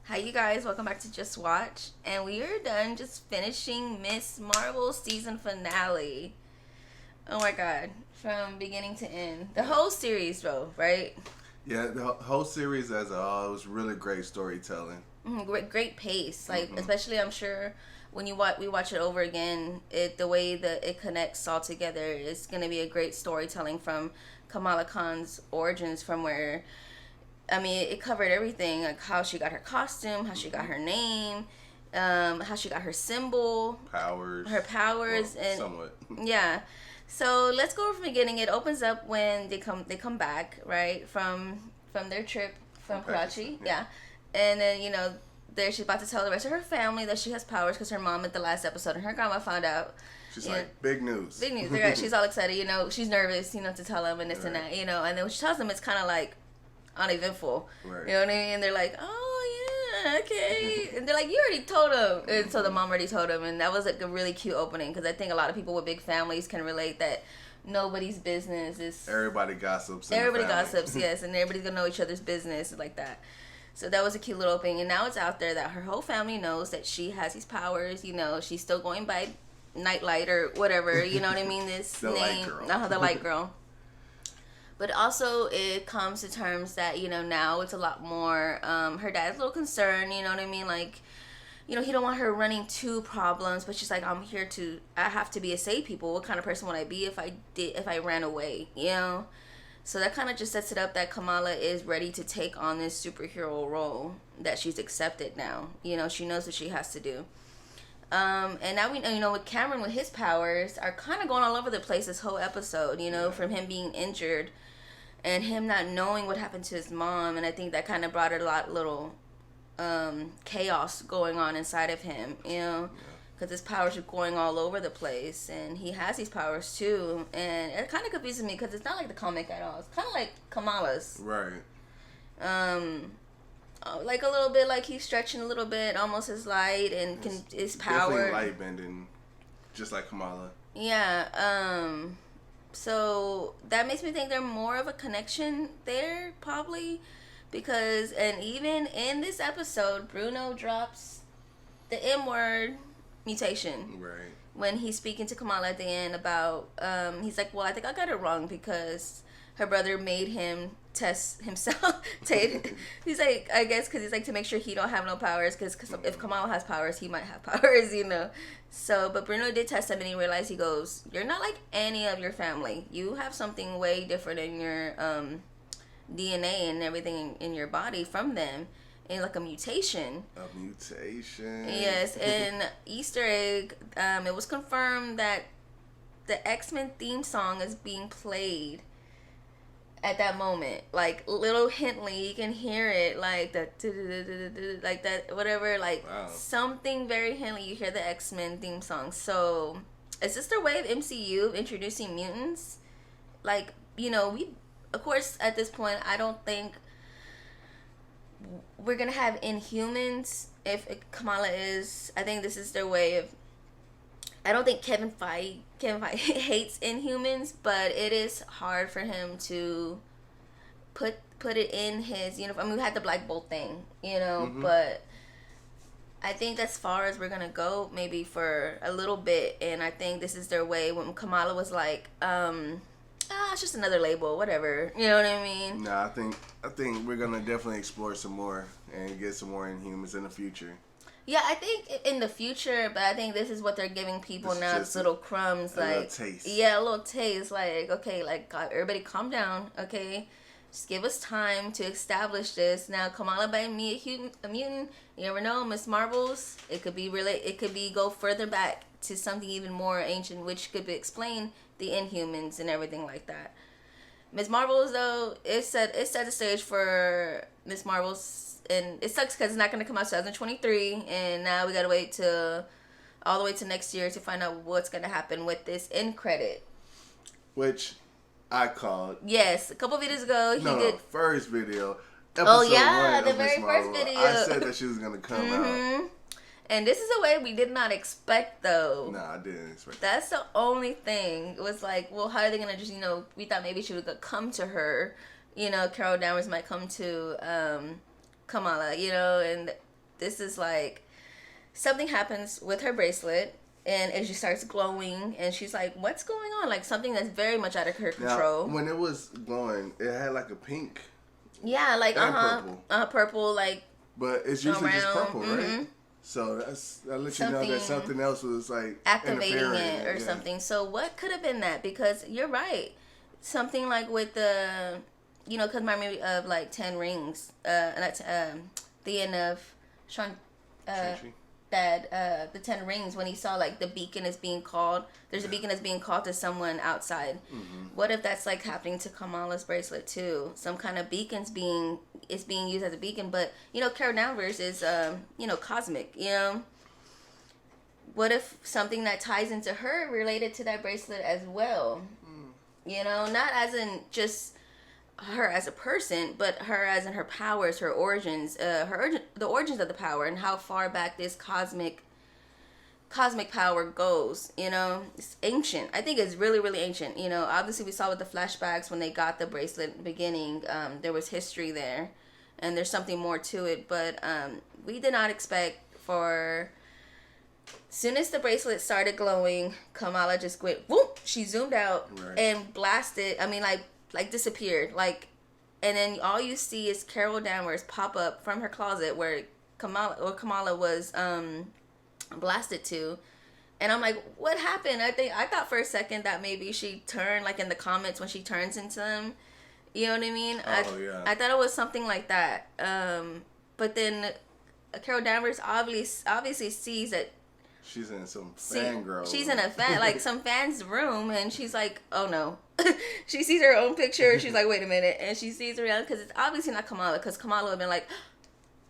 Hi, you guys. Welcome back to Just Watch. And we are done just finishing Miss Marvel season finale. Oh my god. From beginning to end. The whole series, though, right? Yeah, the whole series as a whole was really great storytelling. Great pace. Like, especially, I'm sure when we watch it over again, the way that it connects all together is going to be a great storytelling from Kamala Khan's origins, from where it covered everything, like how she got her costume, how she got her name, how she got her symbol, her powers, well, and somewhat. Yeah. So let's go from the beginning. It opens up when they come back, right, from their trip from Karachi, yeah, and then there she's about to tell the rest of her family that she has powers because her mom at the last episode and her grandma found out. She's like, big news. Big news. She's all excited, she's nervous, to tell them and this and that, and then when she tells them, it's kind of like uneventful. Right. You know what I mean? And they're like, oh, yeah, okay. And they're like, you already told him. And so the mom already told him. And that was like a really cute opening because I think a lot of people with big families can relate that nobody's business is... Everybody gossips. Everybody gossips, yes. And everybody's going to know each other's business like that. So that was a cute little opening. And now it's out there that her whole family knows that she has these powers. She's still going by Nightlight or whatever. You know what I mean? This the name. Light Girl. The Light Girl. But also, it comes to terms that, now it's a lot more, her dad's a little concerned, you know what I mean? Like, he don't want her running two problems, but she's like, I have to be a save people. What kind of person would I be if I ran away, So that kind of just sets it up that Kamala is ready to take on this superhero role that she's accepted now. She knows what she has to do. And now we know, with Cameron with his powers are kind of going all over the place this whole episode, from him being injured and him not knowing what happened to his mom. And I think that kind of brought a little chaos going on inside of him, because his powers are going all over the place and he has these powers too. And it kind of confuses me because it's not like the comic at all. It's kind of like Kamala's. Right. Like a little bit, like he's stretching a little bit, almost as light and his power. Definitely light bending, just like Kamala. Yeah. So that makes me think there's more of a connection there, probably, because and even in this episode, Bruno drops the M word, mutation. Right. When he's speaking to Kamala at the end about, he's like, well, I think I got it wrong because her brother made him test himself. He's like, I guess because he's like to make sure he don't have no powers, because if Kamala has powers, he might have powers, So, but Bruno did test him and he realized, he goes, you're not like any of your family. You have something way different in your DNA and everything in your body from them. And like a mutation. A mutation. Yes, and Easter egg, it was confirmed that the X-Men theme song is being played at that moment. Like, little hintly, you can hear it, like like that, whatever, like, wow. Something very hintly, you hear the X-Men theme song. So, is this their way of MCU of introducing mutants? Like, of course, at this point, I don't think we're gonna have Inhumans if Kamala is. I think this is their way of. I don't think Kevin Feige hates Inhumans, but it is hard for him to put it in his uniform. I mean, we had the Black Bolt thing, but I think as far as we're gonna go, maybe for a little bit, and I think this is their way. When Kamala was like, it's just another label, whatever. You know what I mean? No, I think we're gonna definitely explore some more and get some more Inhumans in the future. Yeah, I think in the future, but I think this is what they're giving people now. It's little crumbs, like little taste. Yeah, a little taste. Like, okay, like everybody, calm down. Okay, just give us time to establish this. Now, Kamala might be a mutant. You never know. Miss Marvel's. It could be go further back to something even more ancient, which could explain the Inhumans and everything like that. Miss Marvel's, though, it set the stage for Miss Marvel's. And it sucks because it's not going to come out 2023, and now we got to wait all the way to next year to find out what's going to happen with this end credit. Which I called. Yes, a couple videos ago. First video. Episode one the very first video. I said that she was going to come out. And this is a way we did not expect, though. No, I didn't expect That's the only thing. It was like, well, how are they going to just, we thought maybe she would come to her. Carol Danvers might come to Kamala, and this is like something happens with her bracelet. And it just starts glowing, and she's like, "What's going on?" Like something that's very much out of her control. Now, when it was glowing, it had like a pink. Yeah, like purple. Purple, like. But it's usually just purple, mm-hmm. right? So that lets you know that something else was like activating it or something. So what could have been that? Because you're right, something like with the, because my memory of like 10 Rings, the end of Sean. That the 10 Rings, when he saw like the beacon is being called, there's a beacon that's being called to someone outside. Mm-hmm. What if that's like happening to Kamala's bracelet too? Some kind of beacon's being used as a beacon, but Carol Danvers is cosmic. What if something that ties into her related to that bracelet as well? Not as in just her as a person, but her as in her powers, her origins, the origins of the power, and how far back this cosmic power goes. It's ancient. I think it's really, really ancient. Obviously we saw with the flashbacks when they got the bracelet in the beginning, there was history there, and there's something more to it. But we did not expect for. Soon as the bracelet started glowing, Kamala just went whoop. She zoomed out and blasted. I mean, like disappeared, and then all you see is Carol Danvers pop up from her closet where Kamala was blasted to, and I'm like, what happened? I thought for a second that maybe she turned, like in the comments when she turns into them, you know what I mean? I thought it was something like that, but then Carol Danvers obviously sees that. She's in some fangirl. She's in some fan's room, and she's like, oh no. She sees her own picture, she's like, wait a minute. And she sees her because it's obviously not Kamala, because Kamala would have been like,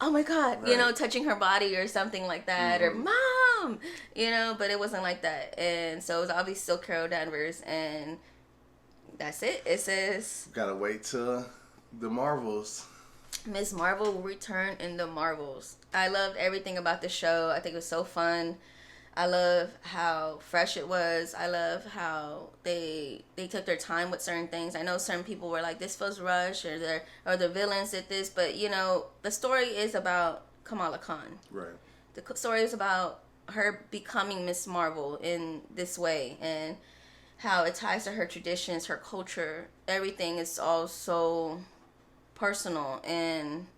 oh my God, touching her body or something like that, or Mom, but it wasn't like that. And so it was obviously still Carol Danvers, and that's it. It says, gotta wait till the Marvels. Ms. Marvel will return in the Marvels. I loved everything about the show. I think it was so fun. I love how fresh it was. I love how they took their time with certain things. I know certain people were like, this feels rushed, or the villains did this, but the story is about Kamala Khan. Right. The story is about her becoming Miss Marvel in this way, and how it ties to her traditions, her culture. Everything is all so personal and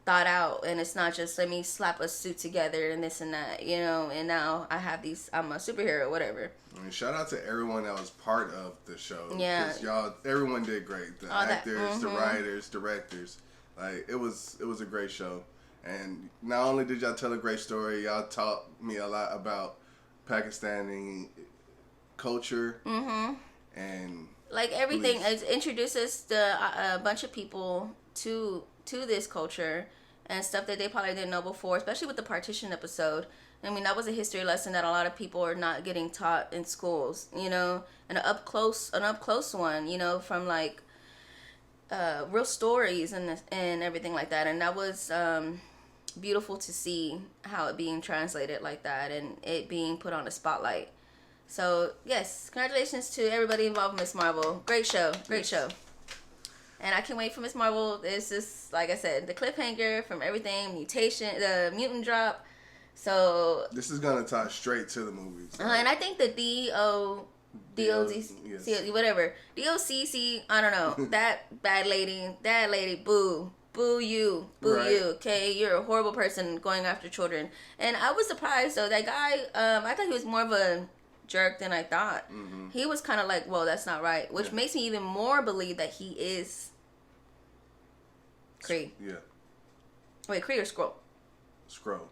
thought out, and it's not just let me slap a suit together and this and that, and now I'm a superhero, whatever. I mean, shout out to everyone that was part of the show. Yeah. 'Cause everyone did great. The actors, the writers, directors. Like, it was a great show. And not only did y'all tell a great story, y'all taught me a lot about Pakistani culture. Mm-hmm. And like everything, it introduces a bunch of people to this culture and stuff that they probably didn't know before, especially with the partition episode. I mean, that was a history lesson that a lot of people are not getting taught in schools, and an up close one, from like real stories and everything like that. And that was beautiful to see how it being translated like that and it being put on a spotlight. So yes, congratulations to everybody involved in Miss Marvel. Great show. And I can't wait for Miss Marvel. It's just, like I said, the cliffhanger from everything, the mutant drop. So this is gonna tie straight to the movies. And I think the DOCC, I don't know, that bad lady, boo you, okay? You're a horrible person going after children. And I was surprised though, that guy, I thought he was more of a jerk than I thought. Mm-hmm. He was kind of like, whoa, that's not right, which makes me even more believe that he is Kree. Yeah. Wait, Kree or Skrull? Skrull.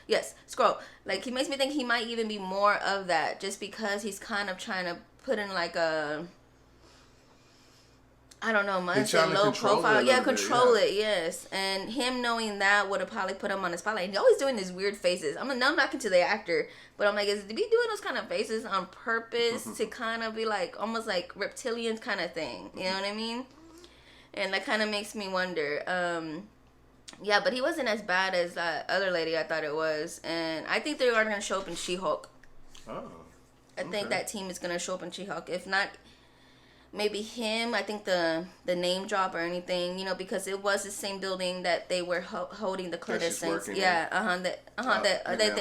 Yes, Skrull. Like, he makes me think he might even be more of that, just because he's kind of trying to put in like a, I don't know, much low profile. Yeah, control it, yes. And him knowing that would have probably put him on the spotlight. And he's always doing these weird faces. I'm not into the actor, but I'm like, is he doing those kind of faces on purpose to kind of be like, almost like reptilians kind of thing? You know what I mean? And that kind of makes me wonder. Yeah, but he wasn't as bad as that other lady I thought it was. And I think they're going to show up in She-Hulk. Oh. I think that team is going to show up in She-Hulk. If not, maybe him. I think the name drop or anything, you know, because it was the same building that they were holding the Clandestines. Yeah, the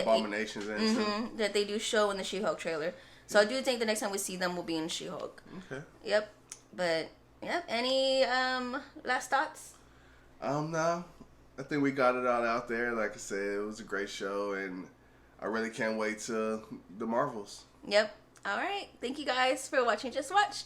Abominations and that they do show in the She-Hulk trailer. So I do think the next time we see them will be in She-Hulk. Okay. Yep. But yep. Any last thoughts? No. I think we got it all out there. Like I said, it was a great show, and I really can't wait to the Marvels. Yep. All right. Thank you guys for watching Just Watch.